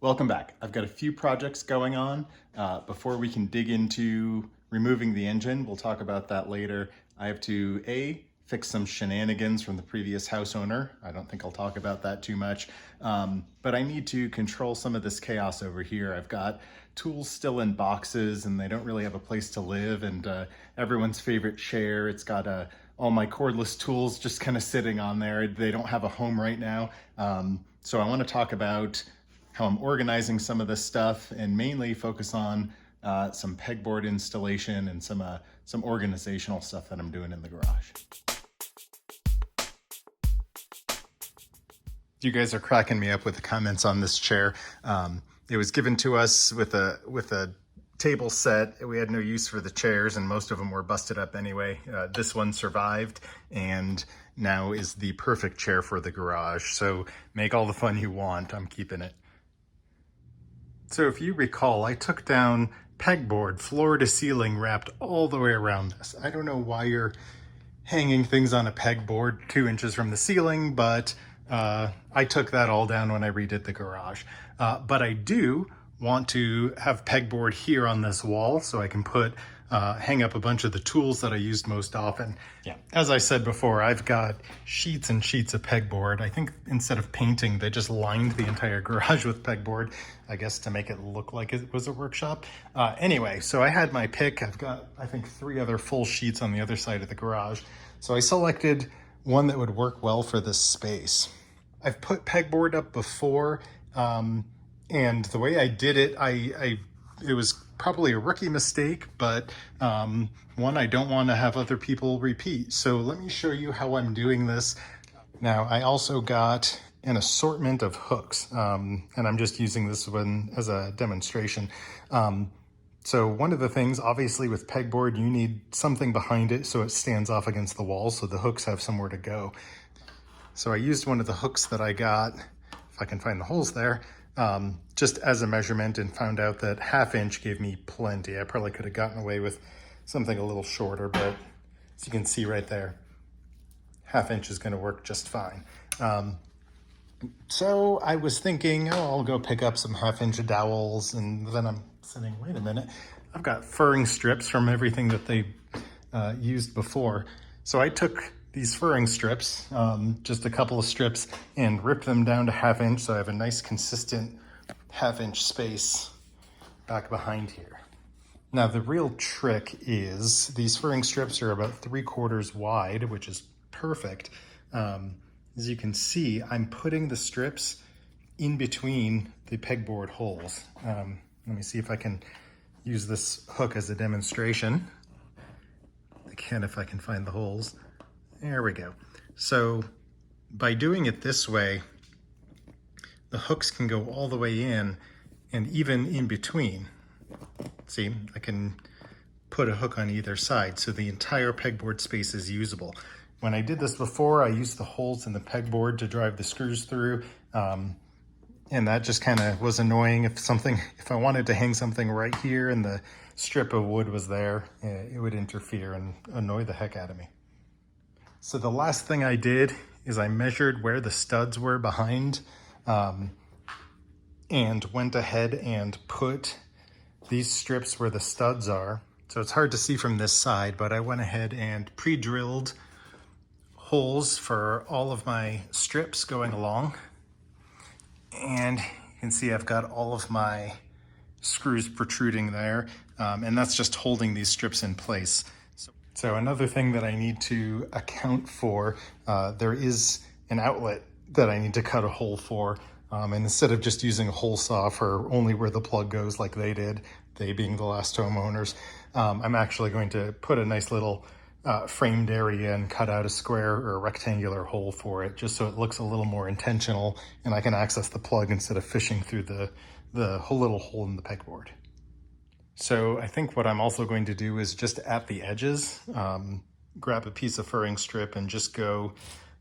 Welcome back. I've got a few projects going on. Before we can dig into removing the engine, we'll talk about that later. I have to fix some shenanigans from the previous house owner. I don't think I'll talk about that too much, but I need to control some of this chaos over here. I've got tools still in boxes and they don't really have a place to live, and everyone's favorite chair, it's got all my cordless tools just kind of sitting on there. They don't have a home right now. So I want to talk about how I'm organizing some of this stuff and mainly focus on some pegboard installation and some organizational stuff that I'm doing in the garage. You guys are cracking me up with the comments on this chair. It was given to us with a table set. We had no use for the chairs and most of them were busted up anyway. This one survived and now is the perfect chair for the garage. So make all the fun you want, I'm keeping it. So if you recall, I took down pegboard floor to ceiling wrapped all the way around this. I don't know why you're hanging things on a pegboard 2 inches from the ceiling, but I took that all down when I redid the garage. But I do want to have pegboard here on this wall so I can hang up a bunch of the tools that I used most often. Yeah, as I said before, I've got sheets and sheets of pegboard. I think instead of painting, they just lined the entire garage with pegboard, I guess to make it look like it was a workshop. Anyway, so I had my pick. I've got, I think, 3 other full sheets on the other side of the garage. So I selected one that would work well for this space. I've put pegboard up before, and the way I did it, it was probably a rookie mistake, but one I don't want to have other people repeat. So let me show you how I'm doing this. Now, I also got an assortment of hooks, and I'm just using this one as a demonstration. So one of the things, obviously with pegboard, you need something behind it so it stands off against the wall so the hooks have somewhere to go. So I used one of the hooks that I got, if I can find the holes there, just as a measurement, and found out that 1/2 inch gave me plenty. I probably could have gotten away with something a little shorter, but as you can see right there, 1/2 inch is going to work just fine. So I was thinking, oh, I'll go pick up some 1/2 inch dowels, and then I'm thinking, wait a minute, I've got furring strips from everything that they used before. So I took these furring strips, just a couple of strips, and ripped them down to 1/2 inch so I have a nice consistent 1/2 inch space back behind here. Now the real trick is these furring strips are about 3/4 wide, which is perfect. As you can see, I'm putting the strips in between the pegboard holes. Let me see if I can use this hook as a demonstration. Again, if I can find the holes. There we go. So by doing it this way, the hooks can go all the way in and even in between. See, I can put a hook on either side so the entire pegboard space is usable. When I did this before, I used the holes in the pegboard to drive the screws through, and that just kind of was annoying. If I wanted to hang something right here and the strip of wood was there, it would interfere and annoy the heck out of me. So the last thing I did is I measured where the studs were behind, and went ahead and put these strips where the studs are. So it's hard to see from this side, but I went ahead and pre-drilled holes for all of my strips going along. And you can see I've got all of my screws protruding there, and that's just holding these strips in place. So another thing that I need to account for, there is an outlet that I need to cut a hole for. And instead of just using a hole saw for only where the plug goes like they did, they being the last homeowners, I'm actually going to put a nice little framed area and cut out a square or a rectangular hole for it, just so it looks a little more intentional and I can access the plug instead of fishing through the whole little hole in the pegboard. So I think what I'm also going to do is just at the edges, grab a piece of furring strip and just go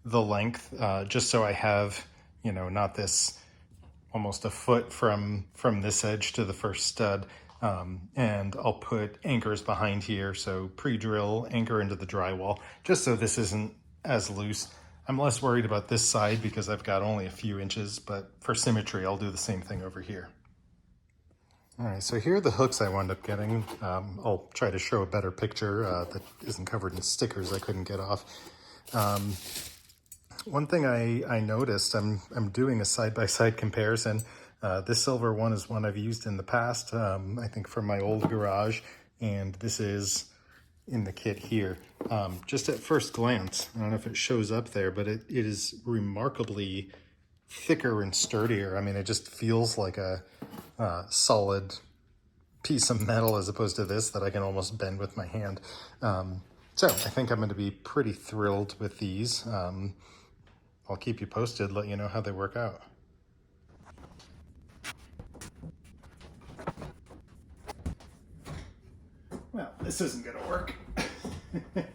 the length, just so I have, you know, not this almost a foot from this edge to the first stud. And I'll put anchors behind here. So pre-drill anchor into the drywall, just so this isn't as loose. I'm less worried about this side because I've got only a few inches, but for symmetry, I'll do the same thing over here. All right, so here are the hooks I wound up getting. I'll try to show a better picture that isn't covered in stickers I couldn't get off. One thing I noticed, I'm doing a side-by-side comparison. This silver one is one I've used in the past, I think from my old garage, and this is in the kit here. Just at first glance, I don't know if it shows up there, but it is remarkably thicker and sturdier. I mean, it just feels like a solid piece of metal as opposed to this that I can almost bend with my hand. So I think I'm going to be pretty thrilled with these. I'll keep you posted, let you know how they work out. Well, this isn't going to work. It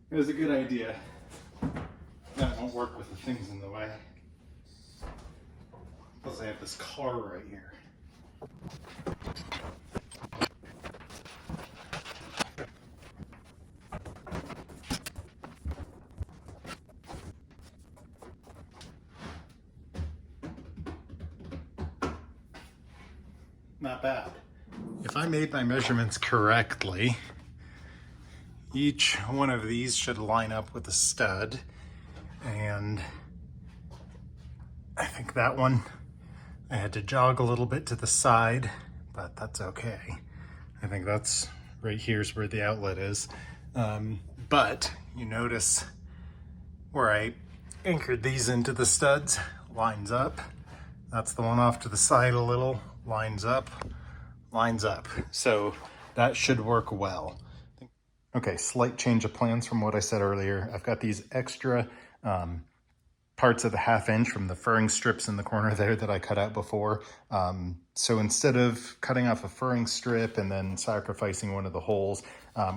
was a good idea. That won't work with the things in the way. Plus I have this car right here. Not bad. If I made my measurements correctly, each one of these should line up with a stud, and I think that one I had to jog a little bit to the side, but that's okay. I think that's right here's where the outlet is. But you notice where I anchored these into the studs, lines up. That's the one off to the side a little, lines up, lines up. So that should work well. Okay, slight change of plans from what I said earlier. I've got these extra parts of the 1/2 inch from the furring strips in the corner there that I cut out before. So instead of cutting off a furring strip and then sacrificing one of the holes,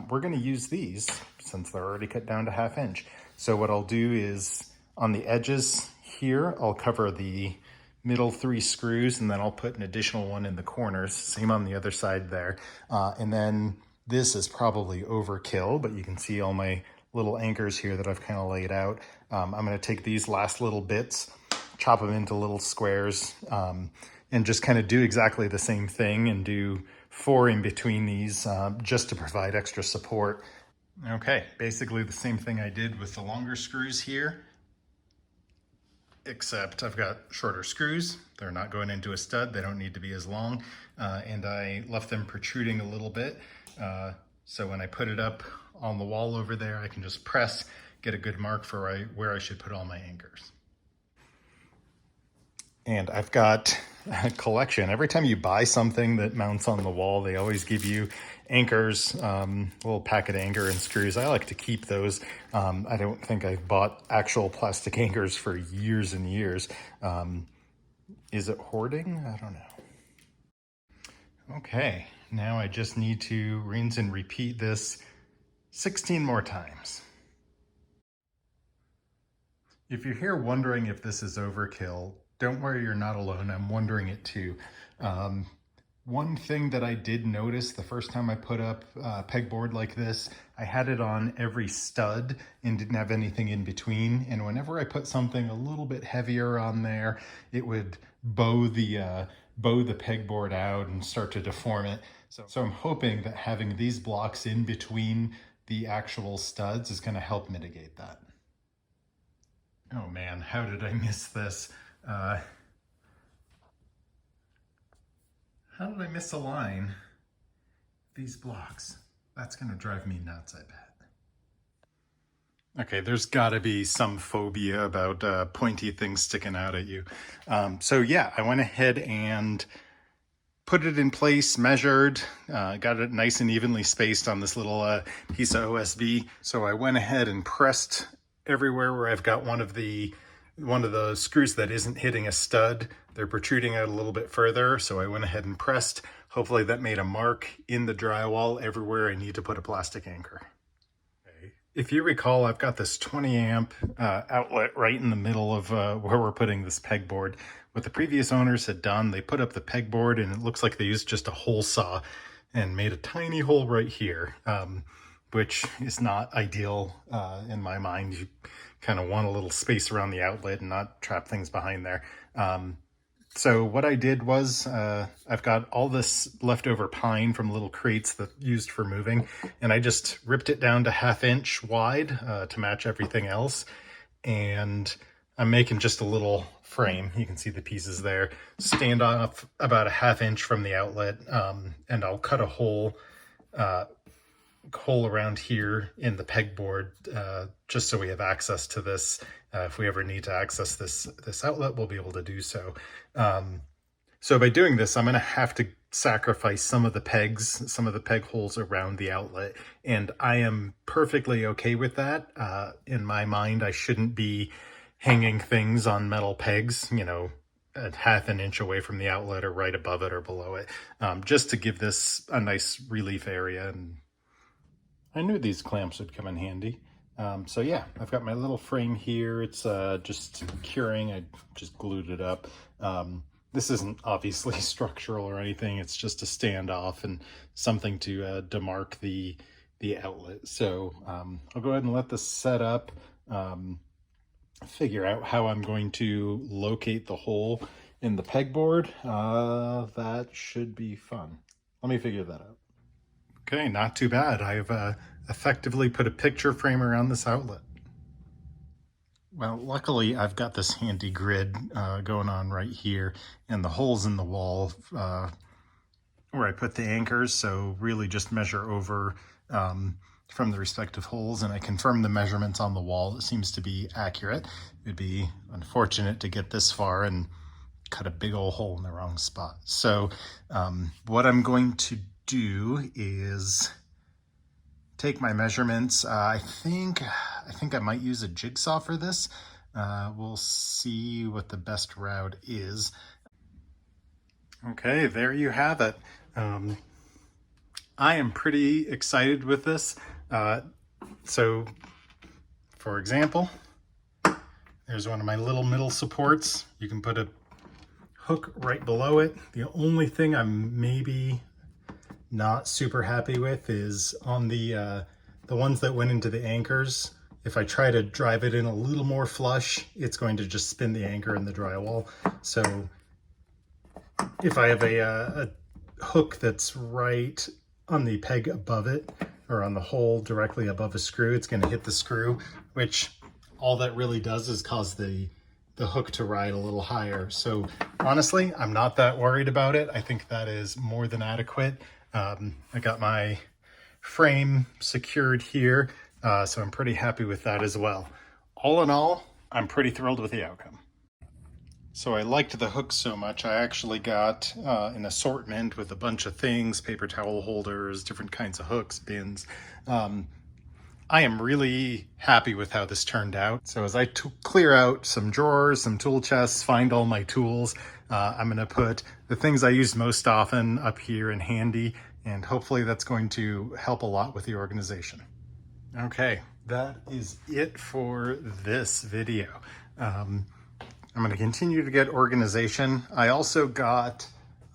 we're gonna use these since they're already cut down to 1/2 inch. So what I'll do is on the edges here, I'll cover the middle 3 screws, and then I'll put an additional one in the corners, same on the other side there. And then this is probably overkill, but you can see all my little anchors here that I've kind of laid out. I'm gonna take these last little bits, chop them into little squares, and just kind of do exactly the same thing and do 4 in between these just to provide extra support. Okay, basically the same thing I did with the longer screws here, except I've got shorter screws. They're not going into a stud. They don't need to be as long. And I left them protruding a little bit. So when I put it up on the wall over there, I can just press, get a good mark for where I should put all my anchors. And I've got a collection. Every time you buy something that mounts on the wall, they always give you anchors, a little packet of anchor and screws. I like to keep those. I don't think I've bought actual plastic anchors for years and years. Is it hoarding? I don't know. Okay, now I just need to rinse and repeat this 16 more times. If you're here wondering if this is overkill, don't worry, you're not alone. I'm wondering it too. One thing that I did notice the first time I put up a pegboard like this, I had it on every stud and didn't have anything in between. And whenever I put something a little bit heavier on there, it would bow the pegboard out and start to deform it. So I'm hoping that having these blocks in between the actual studs is going to help mitigate that. Oh man, how did I miss this? How did I miss a line? These blocks. That's gonna drive me nuts, I bet. Okay, there's gotta be some phobia about pointy things sticking out at you. So yeah, I went ahead and put it in place, measured, got it nice and evenly spaced on this little piece of OSB. So I went ahead and pressed everywhere where I've got one of the screws that isn't hitting a stud. They're protruding out a little bit further, so I went ahead and pressed. Hopefully that made a mark in the drywall everywhere I need to put a plastic anchor. Okay. If you recall, I've got this 20 amp outlet right in the middle of where we're putting this pegboard. What the previous owners had done, they put up the pegboard and it looks like they used just a hole saw and made a tiny hole right here. which is not ideal in my mind. You kind of want a little space around the outlet and not trap things behind there. So what I did was I've got all this leftover pine from little crates that used for moving, and I just ripped it down to 1/2 inch wide to match everything else. And I'm making just a little frame. You can see the pieces there. Stand off about 1/2 inch from the outlet, and I'll cut a hole around here in the pegboard just so we have access to this. If we ever need to access this outlet, we'll be able to do so. So by doing this, I'm going to have to sacrifice some of the pegs, some of the peg holes around the outlet, and I am perfectly okay with that. In my mind, I shouldn't be hanging things on metal pegs, you know, at 1/2 inch away from the outlet or right above it or below it, just to give this a nice relief area. And I knew these clamps would come in handy. So yeah, I've got my little frame here. It's just curing. I just glued it up. This isn't obviously structural or anything. It's just a standoff and something to demarc the outlet. So I'll go ahead and let this set up, figure out how I'm going to locate the hole in the pegboard. That should be fun. Let me figure that out. Okay, not too bad. I've effectively put a picture frame around this outlet. Well, luckily I've got this handy grid going on right here, and the holes in the wall where I put the anchors, so really just measure over from the respective holes, and I confirmed the measurements on the wall. It seems to be accurate. It'd be unfortunate to get this far and cut a big old hole in the wrong spot. So what I'm going to do is take my measurements. I think I might use a jigsaw for this. We'll see what the best route is. Okay, there you have it. I am pretty excited with this. So, for example, there's one of my little middle supports. You can put a hook right below it. The only thing I'm maybe not super happy with is on the ones that went into the anchors. If I try to drive it in a little more flush, it's going to just spin the anchor in the drywall. So if I have a hook that's right on the peg above it, or on the hole directly above a screw, it's going to hit the screw, which all that really does is cause the hook to ride a little higher. So honestly, I'm not that worried about it. I think that is more than adequate. I got my frame secured here, so I'm pretty happy with that as well. All in all, I'm pretty thrilled with the outcome. So I liked the hook so much, I actually got an assortment with a bunch of things, paper towel holders, different kinds of hooks, bins. I am really happy with how this turned out. So as I clear out some drawers, some tool chests, find all my tools, I'm going to put the things I use most often up here in handy, and hopefully that's going to help a lot with the organization. Okay, that is it for this video. I'm going to continue to get organization. I also got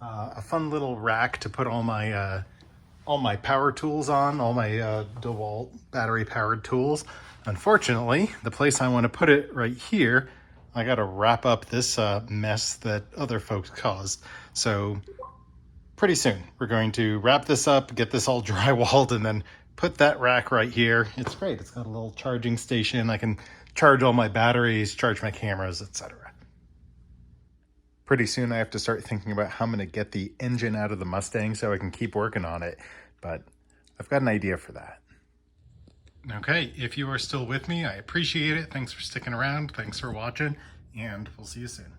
a fun little rack to put all my power tools on, all my DeWalt battery powered tools. Unfortunately, the place I want to put it right here, I got to wrap up this mess that other folks caused. So pretty soon we're going to wrap this up, get this all drywalled, and then put that rack right here. It's great. It's got a little charging station. I can charge all my batteries, charge my cameras, etc. Pretty soon I have to start thinking about how I'm going to get the engine out of the Mustang so I can keep working on it, but I've got an idea for that. Okay, if you are still with me, I appreciate it. Thanks for sticking around. Thanks for watching, and we'll see you soon.